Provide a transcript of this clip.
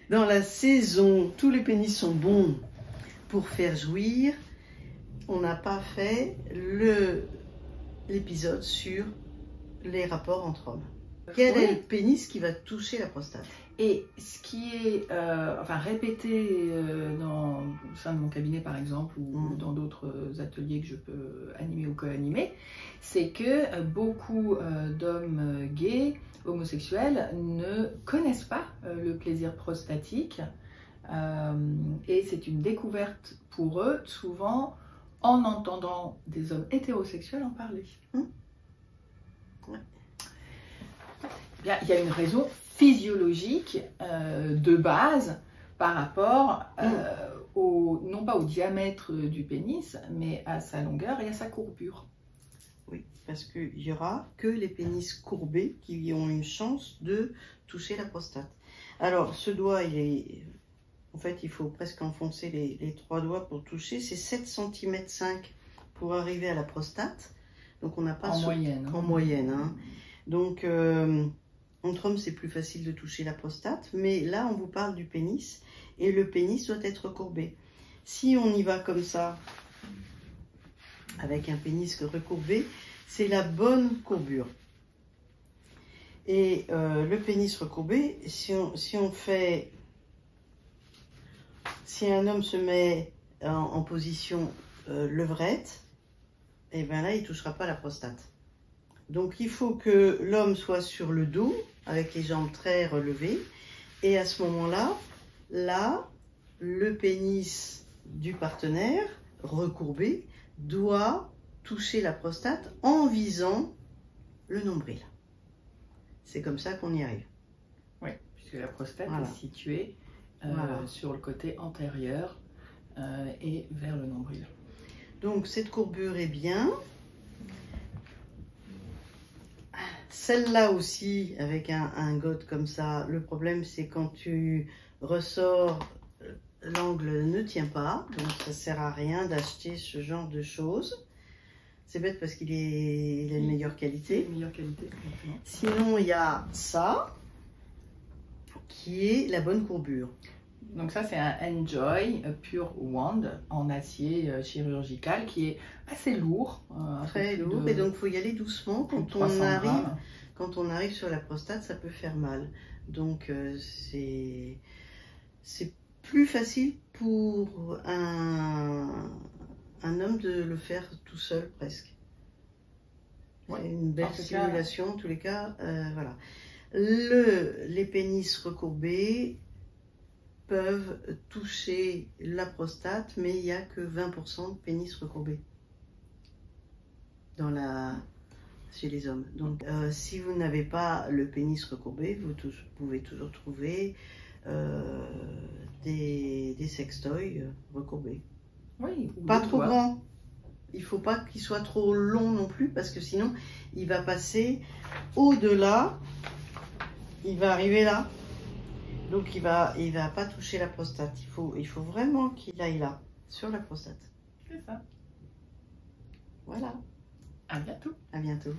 Dans la saison, tous les pénis sont bons pour faire jouir. On n'a pas fait l'épisode sur les rapports entre hommes. Quel est le pénis qui va toucher la prostate? Et ce qui est répété au sein de mon cabinet par exemple ou dans d'autres ateliers que je peux animer ou co-animer, c'est que beaucoup d'hommes gays, homosexuels ne connaissent pas le plaisir prostatique et c'est une découverte pour eux souvent en entendant des hommes hétérosexuels en parler. Ouais. Il y a une raison physiologique de base par rapport non pas au diamètre du pénis, mais à sa longueur et à sa courbure. Oui, parce qu'il n'y aura que les pénis courbés qui ont une chance de toucher la prostate. Alors, ce doigt, en fait, il faut presque enfoncer les 3 doigts pour toucher. C'est 7,5 cm pour arriver à la prostate. Donc, on n'a pas... En moyenne. En moyenne, hein. Donc... entre hommes, c'est plus facile de toucher la prostate, mais là, on vous parle du pénis, et le pénis doit être courbé. Si on y va comme ça, avec un pénis recourbé, c'est la bonne courbure. Et le pénis recourbé, si un homme se met en position levrette, et bien là, il ne touchera pas la prostate. Donc il faut que l'homme soit sur le dos, avec les jambes très relevées, et à ce moment-là, le pénis du partenaire, recourbé, doit toucher la prostate en visant le nombril. C'est comme ça qu'on y arrive. Oui, puisque la prostate est située sur le côté antérieur et vers le nombril. Donc cette courbure est bien. Celle-là aussi, avec un gode comme ça, le problème c'est quand tu ressors, l'angle ne tient pas, donc ça sert à rien d'acheter ce genre de choses. C'est bête parce qu'il a une meilleure qualité. Sinon, il y a ça, qui est la bonne courbure. Donc ça, c'est un Enjoy Pure Wand en acier chirurgical qui est assez lourd. Très lourd, et donc il faut y aller doucement. Quand on arrive sur la prostate, ça peut faire mal. Donc c'est plus facile pour un homme de le faire tout seul presque. Ouais, c'est une belle simulation en tous les cas. Voilà. Les pénis recourbés peuvent toucher la prostate, mais il n'y a que 20% de pénis recourbés chez les hommes. Donc si vous n'avez pas le pénis recourbé, vous pouvez toujours trouver des sextoys recourbés. Oui, pas trop grand. Il ne faut pas qu'il soit trop long non plus, parce que sinon il va passer au-delà, il va arriver là. Donc il va pas toucher la prostate. Il faut vraiment qu'il aille là, sur la prostate. C'est ça. Voilà. À bientôt. À bientôt.